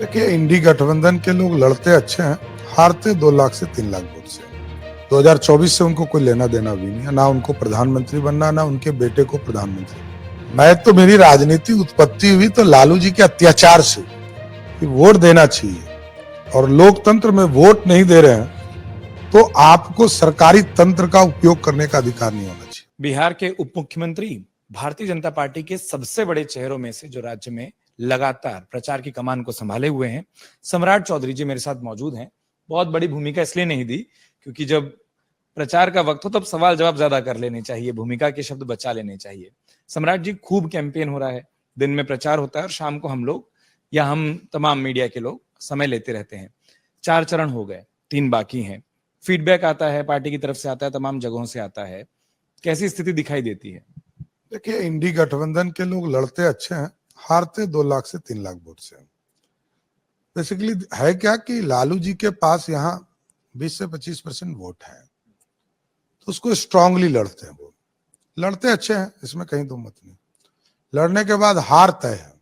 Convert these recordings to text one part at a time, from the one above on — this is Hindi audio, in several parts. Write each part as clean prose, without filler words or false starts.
देखिए, इंडी गठबंधन के लोग लड़ते अच्छे हैं, हारते 2 लाख से 3 लाख वोट से। 2024 से उनको कोई लेना देना भी नहीं है, ना उनको प्रधानमंत्री बनना, ना उनके बेटे को प्रधानमंत्री। मैं तो मेरी राजनीति उत्पत्ति हुई तो लालू जी के अत्याचार से कि वोट देना चाहिए और लोकतंत्र में वोट नहीं दे रहे हैं तो आपको सरकारी तंत्र का उपयोग करने का अधिकार नहीं होना चाहिए। बिहार के उप मुख्यमंत्री भारतीय जनता पार्टी के सबसे बड़े चेहरों में से जो राज्य में लगातार प्रचार की कमान को संभाले हुए हैं, सम्राट चौधरी जी मेरे साथ मौजूद हैं। बहुत बड़ी भूमिका इसलिए नहीं दी क्योंकि जब प्रचार का वक्त हो तब सवाल जवाब ज्यादा कर लेने चाहिए, भूमिका के शब्द बचा लेने चाहिए। सम्राट जी, खूब कैंपेन हो रहा है, दिन में प्रचार होता है और शाम को हम लोग या हम तमाम मीडिया के लोग समय लेते रहते हैं। 4 चरण हो गए, 3 बाकी हैं। फीडबैक आता है, पार्टी की तरफ से आता है, तमाम जगहों से आता है। कैसी स्थिति दिखाई देती है? देखिए, इंडी गठबंधन के लोग लड़ते अच्छे हैं, हारते 2 लाख से 3 लाख वोट से। बेसिकली है क्या कि लालू जी के पास यहाँ 20 से 25% वोट है, तो उसको स्ट्रांगली लड़ते हैं। वो लड़ते अच्छे हैं, इसमें कहीं दो मत नहीं। लड़ने के बाद हार तय है।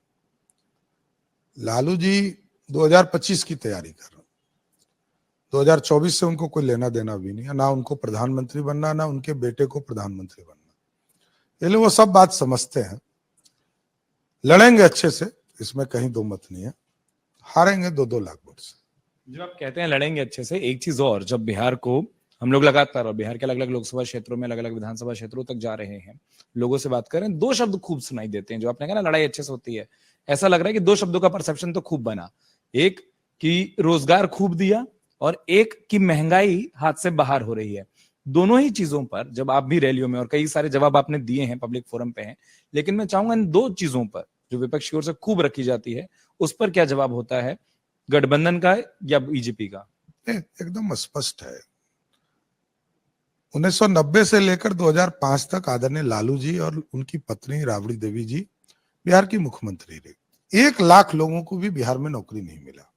लालू जी 2025 की तैयारी कर रहे हैं। 2024 से उनको कोई लेना देना भी नहीं है, ना उनको प्रधानमंत्री बनना, ना उनके बेटे को प्रधानमंत्री बनना। ये लोग वो सब बात समझते हैं। लड़ेंगे अच्छे से, इसमें कहीं दो मत नहीं है। हारेंगे 2-2 लाख वोट से। जब आप कहते हैं लड़ेंगे अच्छे से, एक चीज और, जब बिहार को हम लोग लगातार और बिहार के अलग अलग लोकसभा क्षेत्रों में अलग अलग विधानसभा क्षेत्रों तक जा रहे हैं, लोगों से बात करें, 2 शब्द खूब सुनाई देते हैं। जो आपने कहा ना लड़ाई अच्छे से होती है, ऐसा लग रहा है कि 2 शब्दों का परसेप्शन तो खूब बना। एक कि रोजगार खूब दिया और एक कि महंगाई हाथ से बाहर हो रही है। दोनों ही चीजों पर जब आप भी रैलियों में, और कई सारे जवाब आपने दिए हैं, पब्लिक फोरम पे हैं, लेकिन मैं चाहूंगा इन 2 चीजों पर जो विपक्ष की ओर से खूब रखी जाती है, उस पर क्या जवाब होता है, गठबंधन का या बीजेपी का? एकदम स्पष्ट है। 1990 से लेकर 2005 तक आदरणीय लालू जी और उनकी पत्नी राबड़ी देवी जी बिहार की मुख्यमंत्री रही। 1 लाख लोगों को भी बिहार में नौकरी नहीं मिला।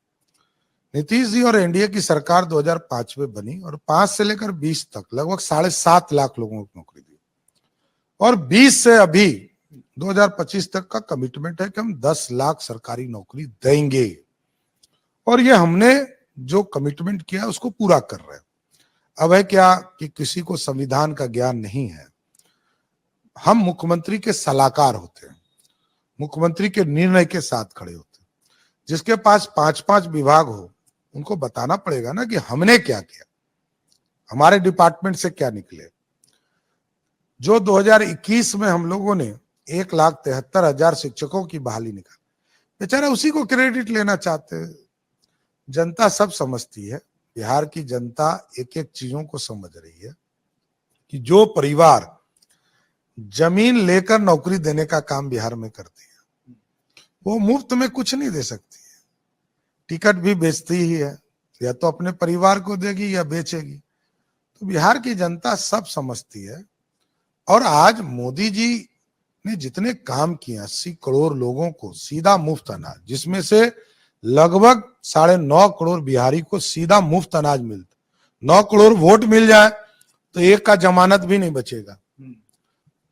नीतीश जी और एनडीए की सरकार 2005 में बनी और 5 से लेकर 20 तक लगभग 7.5 लाख लोगों को नौकरी दी और 20 से अभी 2025 तक का कमिटमेंट है कि हम 10 लाख सरकारी नौकरी देंगे और ये हमने जो कमिटमेंट किया उसको पूरा कर रहे हैं। अब है क्या कि किसी को संविधान का ज्ञान नहीं है। हम मुख्यमंत्री के सलाहकार होते हैं, मुख्यमंत्री के निर्णय के साथ खड़े होते हैं। जिसके पास 5-5 विभाग हो उनको बताना पड़ेगा ना कि हमने क्या किया, हमारे डिपार्टमेंट से क्या निकले। जो 2021 में हम लोगों ने 1,73,000 शिक्षकों की बहाली निकाली, बेचारा उसी को क्रेडिट लेना चाहते हैं। जनता सब समझती है, बिहार की जनता एक एक चीजों को समझ रही है कि जो परिवार जमीन लेकर नौकरी देने का काम बिहार में करती है वो मुफ्त में कुछ नहीं दे सकती है, टिकट भी बेचती ही है, या तो अपने परिवार को देगी या बेचेगी। तो बिहार की जनता सब समझती है। और आज मोदी जी ने जितने काम किए, 80 करोड़ लोगों को सीधा मुफ्त अनाज, जिसमें से लगभग 9.5 करोड़ बिहारी को सीधा मुफ्त अनाज मिलता। 9 करोड़ वोट मिल जाए तो एक का जमानत भी नहीं बचेगा।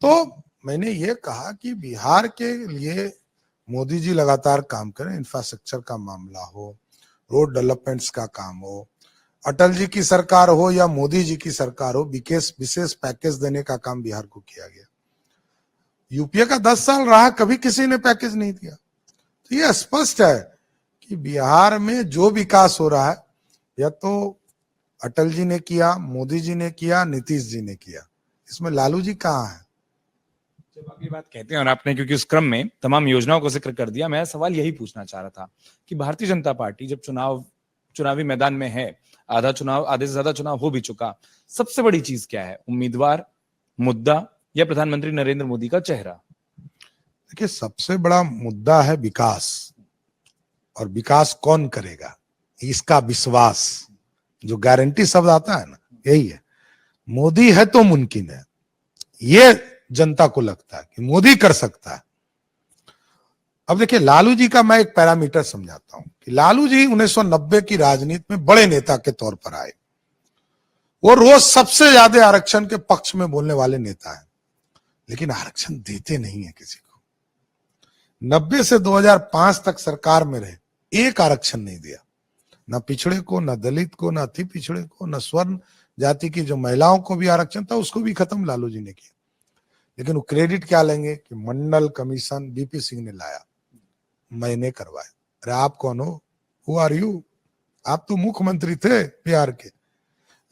तो मैंने ये कहा कि बिहार के लिए मोदी जी लगातार काम करें। इंफ्रास्ट्रक्चर का मामला हो, रोड डेवलपमेंट्स का काम हो, अटल जी की सरकार हो या मोदी जी की सरकार हो, विशेष पैकेज देने का काम बिहार को किया गया। यूपीए का 10 साल रहा, कभी किसी ने पैकेज नहीं दिया। तो ये स्पष्ट है कि बिहार में जो विकास हो रहा है या तो अटल जी ने किया, मोदी जी ने किया, नीतीश जी ने किया, इसमें लालू जी कहाँ है? जब आप ये बात कहते हैं और आपने क्योंकि उस क्रम में तमाम योजनाओं को जिक्र कर दिया, मैं सवाल यही पूछना चाह रहा था कि भारतीय जनता पार्टी जब चुनावी मैदान में है, आधे से ज्यादा चुनाव हो भी चुका, सबसे बड़ी चीज क्या है? उम्मीदवार, मुद्दा या प्रधानमंत्री नरेंद्र मोदी का चेहरा? देखिए, सबसे बड़ा मुद्दा है विकास। और विकास कौन करेगा, इसका विश्वास, जो गारंटी शब्द आता है ना, यही है। मोदी है तो मुमकिन है, ये जनता को लगता है कि मोदी कर सकता है। अब देखिए, लालू जी का मैं एक पैरामीटर समझाता हूं कि लालू जी 1990 की राजनीति में बड़े नेता के तौर पर आए। वो रोज सबसे ज्यादा आरक्षण के पक्ष में बोलने वाले नेता हैं, लेकिन आरक्षण देते नहीं है किसी को। 90 से 2005 तक सरकार में रहे, एक आरक्षण नहीं दिया, न पिछड़े को, न दलित को, न अति पिछड़े को, न स्वर्ण जाति की जो महिलाओं को भी आरक्षण था उसको भी खत्म लालू जी ने किया। लेकिन वो क्रेडिट क्या लेंगे कि मंडल कमीशन बीपी सिंह ने लाया, मैंने करवाया। अरे आप कौन हो? Who are you? आप तो मुख्यमंत्री थे बिहार के,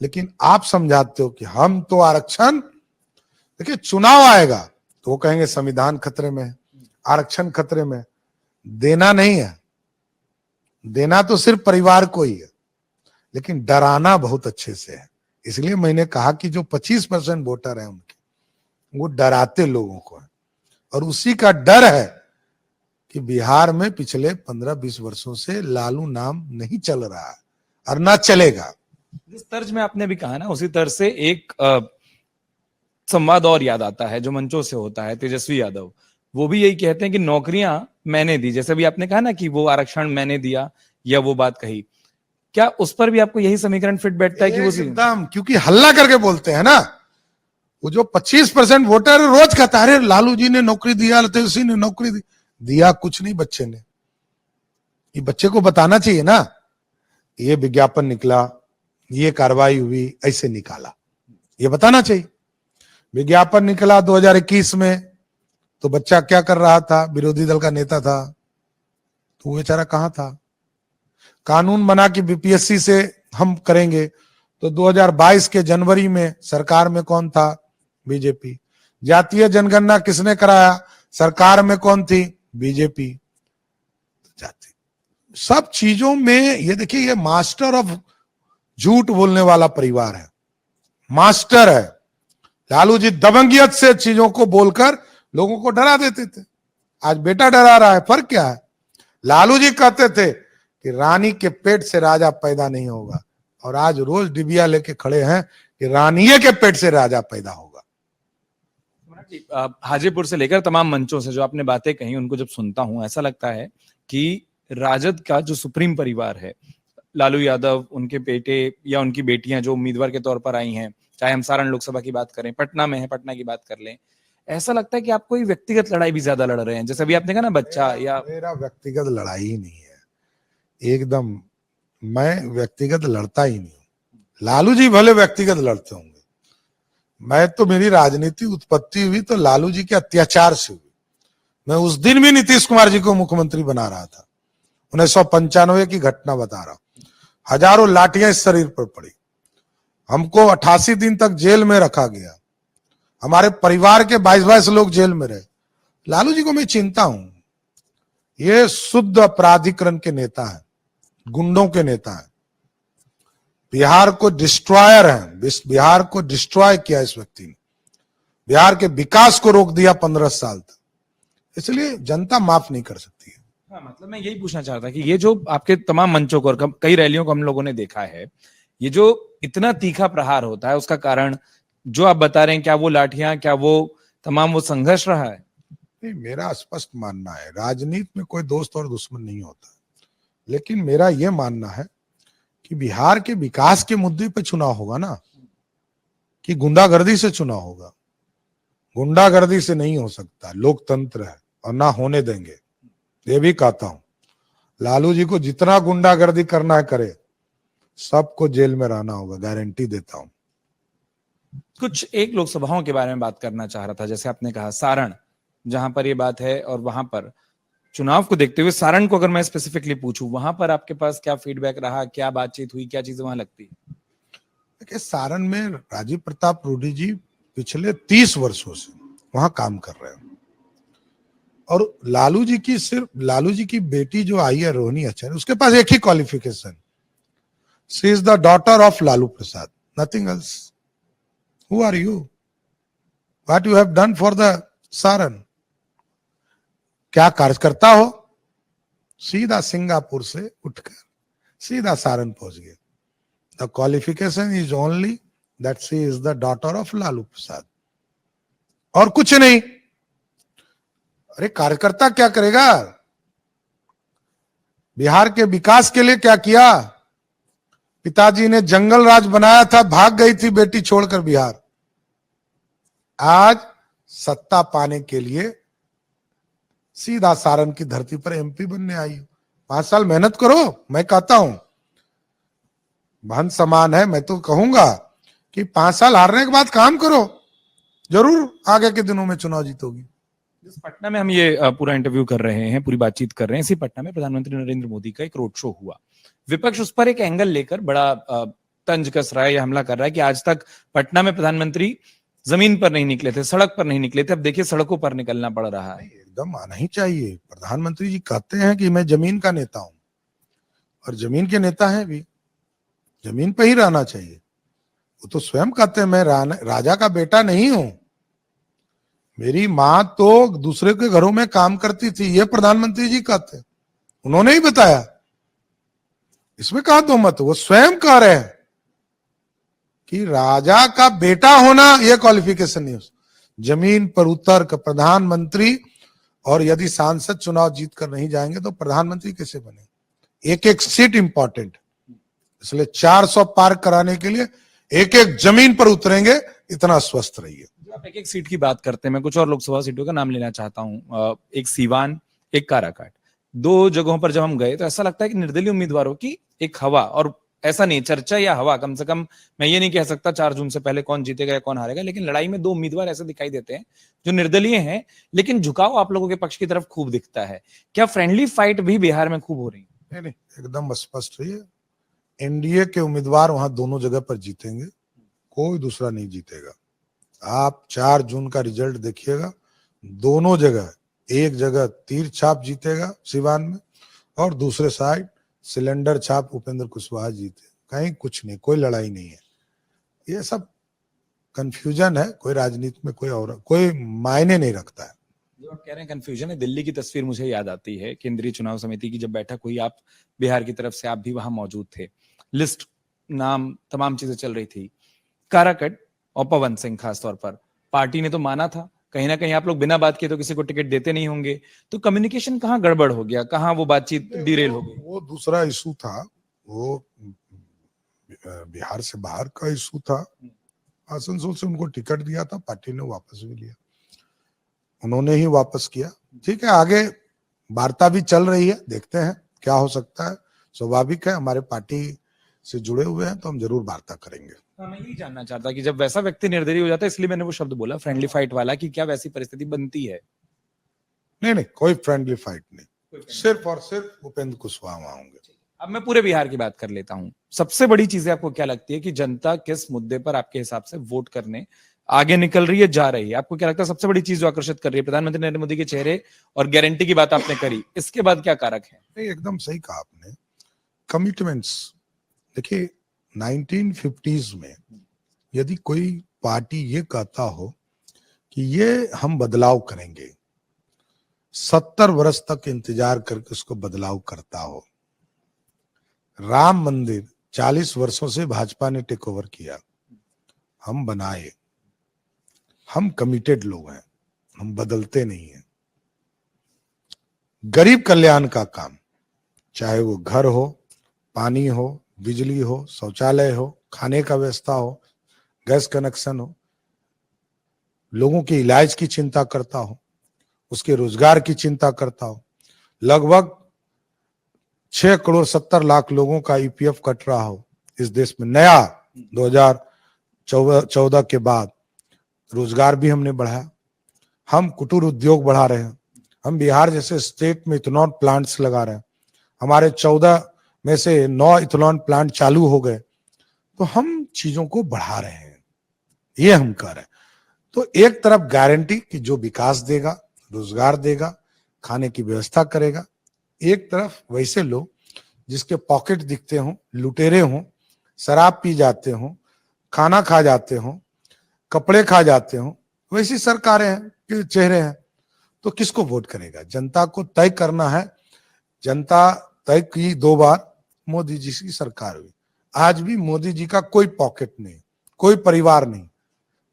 लेकिन आप समझाते हो कि हम तो आरक्षण, देखिए चुनाव आएगा तो वो कहेंगे संविधान खतरे में है, आरक्षण खतरे में। देना नहीं है, देना तो सिर्फ परिवार को ही है, लेकिन डराना बहुत अच्छे से है। इसलिए मैंने कहा कि जो 25% वोटर है उनके, वो डराते लोगों को है, और उसी का डर है कि बिहार में पिछले 15-20 वर्षों से लालू नाम नहीं चल रहा है और ना चलेगा। जिस तर्ज में आपने भी कहा ना, उसी तर्ज से एक संवाद और याद आता है जो मंचों से होता है। तेजस्वी यादव वो भी यही कहते हैं कि नौकरियां मैंने दी, जैसे भी आपने कहा ना कि वो आरक्षण मैंने दिया, या वो बात कही, क्या उस पर भी आपको यही समीकरण फिट बैठता है कि वो एकदम, क्योंकि हल्ला करके बोलते हैं ना, वो जो 25% वोटर रोज कहता है लालू जी ने नौकरी दिया, तेजस्वी ने नौकरी दिया कुछ नहीं बच्चे ने। ये बच्चे को बताना चाहिए ना, ये विज्ञापन निकला, ये कार्रवाई हुई, ऐसे निकाला, ये बताना चाहिए। विज्ञापन निकला 2021 में, तो बच्चा क्या कर रहा था? विरोधी दल का नेता था, तो वो बेचारा कहां था? कानून बना कि बीपीएससी से हम करेंगे, तो 2022 के जनवरी में सरकार में कौन था? बीजेपी। जातीय जनगणना किसने कराया? सरकार में कौन थी? बीजेपी। जाति सब चीजों में ये देखिए, ये मास्टर ऑफ झूठ बोलने वाला परिवार है, मास्टर है। लालू जी दबंगियत से चीजों को बोलकर लोगों को डरा देते थे। आज बेटा डरा रहा है, फर्क क्या है? लालू जी कहते थे कि रानी के पेट से राजा पैदा नहीं होगा, और आज रोज डिबिया लेके खड़े हैं कि रानिये के पेट से राजा पैदा होगा। हाजीपुर से लेकर तमाम मंचों से जो आपने बातें कही, उनको जब सुनता हूं ऐसा लगता है कि राजद का जो सुप्रीम परिवार है, लालू यादव, उनके बेटे या उनकी बेटियां जो उम्मीदवार के तौर पर आई हैं, चाहे हम सारण लोकसभा की बात करें, पटना में है, पटना की बात कर लें, ऐसा लगता है कि आप कोई व्यक्तिगत लड़ाई भी ज्यादा लड़ रहे हैं। जैसे अभी आपने कहा ना बच्चा, या मेरा व्यक्तिगत लड़ाई ही नहीं है, एकदम मैं व्यक्तिगत लड़ता ही नहीं हूं। लालू जी भले व्यक्तिगत लड़ते होंगे, मैं तो, मेरी राजनीति उत्पत्ति हुई तो लालू जी के अत्याचार से हुई। मैं उस दिन भी नीतीश कुमार जी को मुख्यमंत्री बना रहा था, 1995 की घटना बता रहा हूं। हजारों लाठियां इस शरीर पर पड़ी, हमको 88 दिन तक जेल में रखा गया, हमारे परिवार के 22-22 लोग जेल में रहे। लालू जी को मैं चिंता हूं, ये शुद्ध अपराधीकरण के नेता हैं, गुंडों के नेता हैं, बिहार को डिस्ट्रॉयर हैं, बिहार को डिस्ट्रॉय किया इस व्यक्ति ने, बिहार के विकास को रोक दिया 15 साल तक, इसलिए जनता माफ नहीं कर सकती है। हाँ, मतलब मैं यही पूछना चाहता कि ये जो आपके तमाम मंचों को और कई रैलियों को हम लोगों ने देखा है, ये जो इतना तीखा प्रहार होता है, उसका कारण जो आप बता रहे हैं, क्या वो लाठियां, क्या वो तमाम वो संघर्ष रहा है? नहीं, मेरा स्पष्ट मानना है, राजनीति में कोई दोस्त और दुश्मन नहीं होता, लेकिन मेरा यह मानना है कि बिहार के विकास के मुद्दे पे चुनाव होगा ना, कि गुंडागर्दी से चुनाव होगा। गुंडागर्दी से नहीं हो सकता, लोकतंत्र है और ना होने देंगे। ये भी कहता हूं, लालू जी को जितना गुंडागर्दी करना है करे, सबको जेल में रहना होगा, गारंटी देता हूं। कुछ एक लोकसभाओं के बारे में बात करना चाह रहा था, जैसे आपने कहा सारण, जहां पर ये बात है, और वहां पर चुनाव को देखते हुए सारण को अगर मैं स्पेसिफिकली पूछूं, वहां पर आपके पास क्या फीडबैक रहा, क्या बातचीत हुई, क्या चीजें वहां लगती है? देखिए, सारण में राजीव प्रताप रूडी जी पिछले 30 वर्षों से वहां काम कर रहे हैं, और लालू जी की, सिर्फ लालू जी की बेटी जो आई है रोहिणी आचार्य, उसके पास एक ही qualification, she is the daughter of Lalu Prasad, nothing else. Who are you? What you have done for the Saran? क्या कार्यकर्ता हो? सीधा सिंगापुर से उठकर सीधा सारण पहुंच गए। The qualification is only that she is the daughter of Lalu Prasad, और कुछ नहीं। अरे कार्यकर्ता क्या करेगा? बिहार के विकास के लिए क्या किया? पिताजी ने जंगल राज बनाया था, भाग गई थी बेटी छोड़कर बिहार, आज सत्ता पाने के लिए सीधा सारण की धरती पर एमपी बनने आई। 5 साल मेहनत करो। मैं कहता हूं बहन समान है, मैं तो कहूंगा कि 5 साल हारने के बाद काम करो, जरूर आगे के दिनों में चुनाव जीतोगी। जिस पटना में हम ये पूरा इंटरव्यू कर रहे हैं, पूरी बातचीत कर रहे हैं, इसी पटना में प्रधानमंत्री नरेंद्र मोदी का एक रोड शो हुआ। विपक्ष उस पर एक एंगल लेकर बड़ा तंज कस रहा है या हमला कर रहा है कि आज तक पटना में प्रधानमंत्री जमीन पर नहीं निकले थे, सड़क पर नहीं निकले थे, अब देखिए सड़कों पर निकलना पड़ रहा है। एकदम आना ही चाहिए। प्रधानमंत्री जी कहते हैं कि मैं जमीन का नेता हूं, और जमीन के नेता हैं भी, जमीन पे ही रहना चाहिए। वो तो स्वयं कहते हैं मैं राजा का बेटा नहीं हूं, मेरी मां तो दूसरे के घरों में काम करती थी, ये प्रधानमंत्री जी कहते हैं, उन्होंने ही बताया। इसमें कहा दो मत, वो स्वयं कह रहे हैं कि राजा का बेटा होना यह क्वालिफिकेशन नहीं हो। जमीन पर उतर कर प्रधानमंत्री, और यदि सांसद चुनाव जीत कर नहीं जाएंगे तो प्रधानमंत्री कैसे बने। एक एक सीट इंपॉर्टेंट, इसलिए 400 पार कराने के लिए एक एक जमीन पर उतरेंगे, इतना स्वस्थ रहिए। आप एक एक सीट की बात करते हैं, मैं कुछ और लोकसभा सीटों का नाम लेना चाहता हूं। एक सीवान, एक काराकाट, 2 जगहों पर जब हम गए तो ऐसा लगता है कि निर्दलीय उम्मीदवारों की एक हवा, और ऐसा नहीं चर्चा या हवा, कम से कम मैं ये नहीं कह सकता 4 जून से पहले कौन जीतेगा या कौन हारेगा, लेकिन लड़ाई में 2 उम्मीदवार ऐसे दिखाई देते हैं जो निर्दलीय हैं, लेकिन झुकाव आप लोगों के पक्ष की तरफ खूब दिखता है। क्या फ्रेंडली फाइट भी बिहार में खूब हो रही है? नहीं, एकदम स्पष्ट रहिए, एनडीए के उम्मीदवार वहां दोनों जगह पर जीतेंगे, कोई दूसरा नहीं जीतेगा। आप 4 जून का रिजल्ट देखिएगा, दोनों जगह, एक जगह तीर छाप जीतेगा सिवान में, और दूसरे साइड सिलेंडर छाप उपेंद्र कुशवाहा जीते। कहीं कुछ नहीं, कोई लड़ाई नहीं है, ये सब कंफ्यूजन है, कोई राजनीति में कोई मायने नहीं रखता है। जो आप कह रहे हैं कंफ्यूजन है, दिल्ली की तस्वीर मुझे याद आती है। केंद्रीय चुनाव समिति की जब बैठक हुई, आप बिहार की तरफ से आप भी वहां मौजूद थे, लिस्ट, नाम, तमाम चीजें चल रही थी। काराकट और पवन सिंह खासतौर पर पार्टी ने तो माना था, कहीं ना कहीं आप लोग बिना बात किए तो किसी को टिकट देते नहीं होंगे, तो कम्युनिकेशन कहाँ गड़बड़ हो गया, कहाँ वो बातचीत डिरेल हो गई? वो दूसरा इशू था, वो बिहार से बाहर का इशू था। आसनसोल से उनको टिकट दिया था, पार्टी ने वापस भी लिया, उन्होंने ही वापस किया। ठीक है, आगे वार्ता भी चल रही है, देखते हैं क्या हो सकता है। स्वाभाविक है, हमारे पार्टी से जुड़े हुए हैं तो हम जरूर वार्ता करेंगे। मैं यही जानना चाहता कि जब वैसा व्यक्ति निर्दलीय हो जाता है, इसलिए मैंने वो शब्द बोला फ्रेंडली फाइट वाला, कि क्या वैसी परिस्थिति बनती है? नहीं, कोई फ्रेंडली फाइट नहीं, सिर्फ और सिर्फ उपेंद्र कुशवाहा वहां होंगे। अब मैं पूरे बिहार की बात कर लेता हूं। सबसे बड़ी चीजें आपको क्या लगती है कि जनता किस मुद्दे पर आपके हिसाब से वोट करने आगे निकल रही है, जा रही है? आपको क्या लगता है सबसे बड़ी चीज जो आकर्षित कर रही है? प्रधानमंत्री नरेंद्र मोदी के चेहरे और गारंटी की बात आपने करी, इसके बाद क्या कारक है? नहीं, एकदम सही कहा आपने, कमिटमेंट्स। देखिए 1950s में यदि कोई पार्टी ये कहता हो कि ये हम बदलाव करेंगे, 70 वर्ष तक इंतजार करके उसको बदलाव करता हो। राम मंदिर 40 वर्षों से भाजपा ने टेक ओवर किया, हम बनाए, हम कमिटेड लोग हैं, हम बदलते नहीं हैं। गरीब कल्याण का काम, चाहे वो घर हो, पानी हो, बिजली हो, शौचालय हो, खाने का व्यवस्था हो, गैस कनेक्शन हो, लोगों के इलाज की चिंता करता हो, उसके रोजगार की चिंता करता हो। लगभग 6 करोड़ 70 लाख लोगों का ईपीएफ कट रहा हो इस देश में, नया 2014 के बाद। रोजगार भी हमने बढ़ाया, हम कुटीर उद्योग बढ़ा रहे हैं, हम बिहार जैसे स्टेट में इथेनॉल प्लांट्स लगा रहे हैं, हमारे 14 में से 9 इथेनॉल प्लांट चालू हो गए। तो हम चीजों को बढ़ा रहे हैं, ये हम कर रहे हैं। तो एक तरफ गारंटी कि जो विकास देगा, रोजगार देगा, खाने की व्यवस्था करेगा, एक तरफ वैसे लोग जिसके पॉकेट दिखते हों, लुटेरे हों, शराब पी जाते हों, खाना खा जाते हों, कपड़े खा जाते हों, वैसी सरकारें हैं कि चेहरे हैं। तो किसको वोट करेगा? जनता को तय करना है। जनता तय की 2 बार, मोदी जी की सरकार हुई। आज भी मोदी जी का कोई पॉकेट नहीं, कोई परिवार नहीं,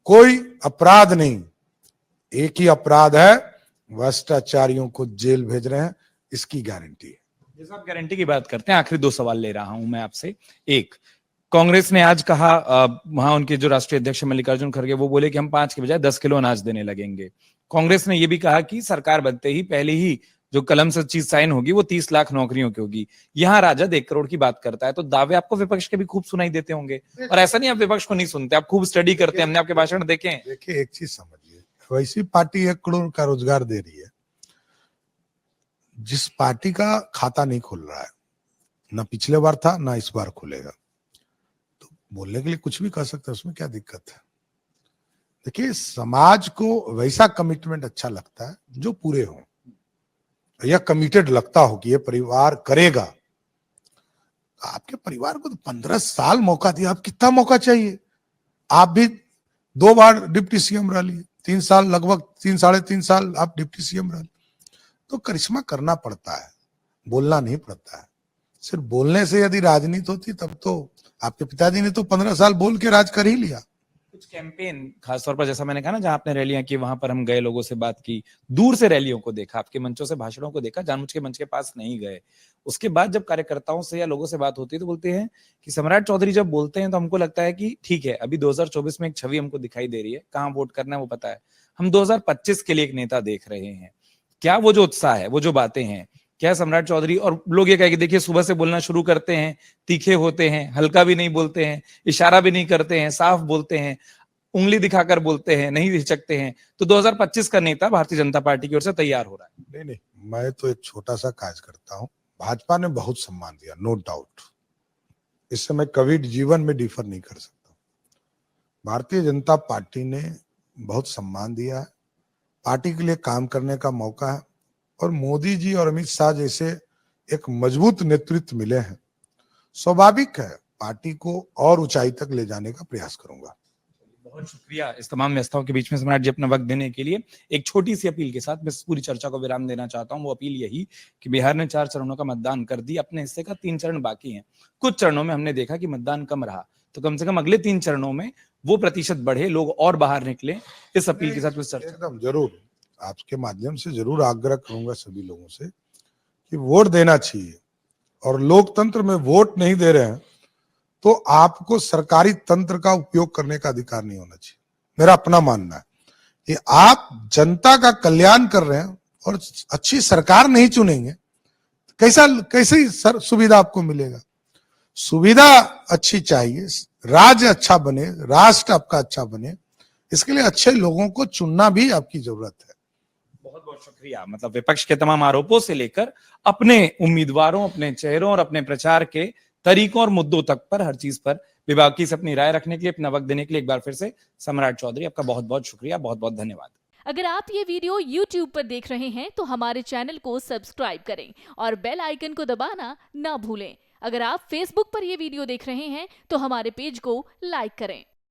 कोई अपराध नहीं। एक ही अपराध है, भ्रष्टाचारियों को जेल भेज रहे हैं, इसकी गारंटी है। जैसे आप गारंटी की बात करते हैं, आखिरी 2 सवाल ले रहा हूं मैं आपसे। एक, कांग्रेस ने आज कहा, वहां उनके जो राष्ट्रीय अध्यक्ष मल्लिकार्जुन खड़गे वो बोले कि हम 5 के बजाय 10 किलो अनाज देने लगेंगे। कांग्रेस ने यह भी कहा कि सरकार बनते ही पहले ही जो कलम से चीज साइन होगी वो 30 लाख नौकरियों की होगी। यहाँ राजद 1 करोड़ की बात करता है, तो दावे आपको विपक्ष के भी खूब सुनाई देते होंगे। और ऐसा नहीं आप विपक्ष को नहीं सुनते, आप खूब स्टडी करते हैं, हमने आपके भाषण देखे हैं। देखिए एक चीज समझिए, वैसी पार्टी 1 करोड़ का रोजगार दे रही है, जिस पार्टी का खाता नहीं खुल रहा है, ना पिछले बार था ना इस बार खुलेगा, तो बोलने के लिए कुछ भी कह सकते हैं, उसमें क्या दिक्कत है। देखिए समाज को वैसा कमिटमेंट अच्छा लगता है जो पूरे हो, या कमिटेड लगता हो कि ये परिवार करेगा। आपके परिवार को तो 15 साल मौका दिया, आप कितना मौका चाहिए। आप भी 2 बार डिप्टी सीएम रह लिए, 3 साल, लगभग 3 साढ़े 3 साल आप डिप्टी सीएम रह लिए। तो करिश्मा करना पड़ता है, बोलना नहीं पड़ता है। सिर्फ बोलने से यदि राजनीति होती तब तो आपके पिताजी ने तो 15 साल बोल के राज कर ही लिया। कुछ कैंपेन खासतौर पर जैसा मैंने कहा ना, जहां आपने रैलियां की वहां पर हम गए, लोगों से बात की, दूर से रैलियों को देखा, आपके मंचों से भाषणों को देखा, जानबूझ के मंच के पास नहीं गए। उसके बाद जब कार्यकर्ताओं से या लोगों से बात होती है तो बोलते हैं कि सम्राट चौधरी जब बोलते हैं तो हमको लगता है कि ठीक है, अभी 2024 में एक छवि हमको दिखाई दे रही है, कहां वोट करना है वो पता है, हम 2025 के लिए एक नेता देख रहे हैं। क्या वो जो उत्साह है, वो जो बातें हैं, क्या सम्राट चौधरी, और लोग ये कहेंगे देखिए सुबह से बोलना शुरू करते हैं, तीखे होते हैं, हल्का भी नहीं बोलते हैं, इशारा भी नहीं करते हैं, साफ बोलते हैं, उंगली दिखाकर बोलते हैं, नहीं हिचकते हैं, तो 2025 का नेता भारतीय जनता पार्टी की ओर से तैयार हो रहा है। नहीं, मैं तो एक छोटा सा कार्य करता हूँ। भाजपा ने बहुत सम्मान दिया, नो डाउट, इससे मैं कभी जीवन में डिफर नहीं कर सकता। भारतीय जनता पार्टी ने बहुत सम्मान दिया है, पार्टी के लिए काम करने का मौका है, और मोदी जी और अमित शाह जैसे एक मजबूत नेतृत्व मिले हैं, स्वाभाविक है पार्टी को और ऊंचाई तक ले जाने का प्रयास करूंगा। बहुत शुक्रिया इस तमाम व्यस्तताओं के बीच में सम्राट जी अपना वक्त देने के लिए। एक छोटी सी अपील के साथ मैं इस पूरी चर्चा को विराम देना चाहता हूं। वो अपील यही कि बिहार ने 4 चरणों का मतदान कर दी, अपने हिस्से का 3 चरण बाकी हैं। कुछ चरणों में हमने देखा कि मतदान कम रहा, तो कम से कम अगले 3 चरणों में वो प्रतिशत बढ़े, लोग और बाहर निकले। इस अपील के साथ कुछ चर्चा एकदम जरूर आपके माध्यम से जरूर आग्रह करूंगा सभी लोगों से कि वोट देना चाहिए, और लोकतंत्र में वोट नहीं दे रहे हैं तो आपको सरकारी तंत्र का उपयोग करने का अधिकार नहीं होना चाहिए। मेरा अपना मानना है कि आप जनता का कल्याण कर रहे हैं और अच्छी सरकार नहीं चुनेंगे, कैसी सुविधा आपको मिलेगा। सुविधा अच्छी चाहिए, राज्य अच्छा बने, राष्ट्र आपका अच्छा बने, इसके लिए अच्छे लोगों को चुनना भी आपकी जरूरत है। बहुत बहुत शुक्रिया। मतलब विपक्ष के तमाम आरोपों से लेकर अपने उम्मीदवारों, अपने चेहरों और अपने प्रचार के तरीकों और मुद्दों तक पर, हर चीज पर विभाग से अपनी राय रखने के लिए, अपना वक्त देने के लिए एक बार फिर से सम्राट चौधरी आपका बहुत बहुत शुक्रिया, बहुत बहुत धन्यवाद। अगर आप ये वीडियो YouTube पर देख रहे हैं तो हमारे चैनल को सब्सक्राइब करें और बेल आइकन को दबाना ना भूलें। अगर आप Facebook पर ये वीडियो देख रहे हैं तो हमारे पेज को लाइक करें।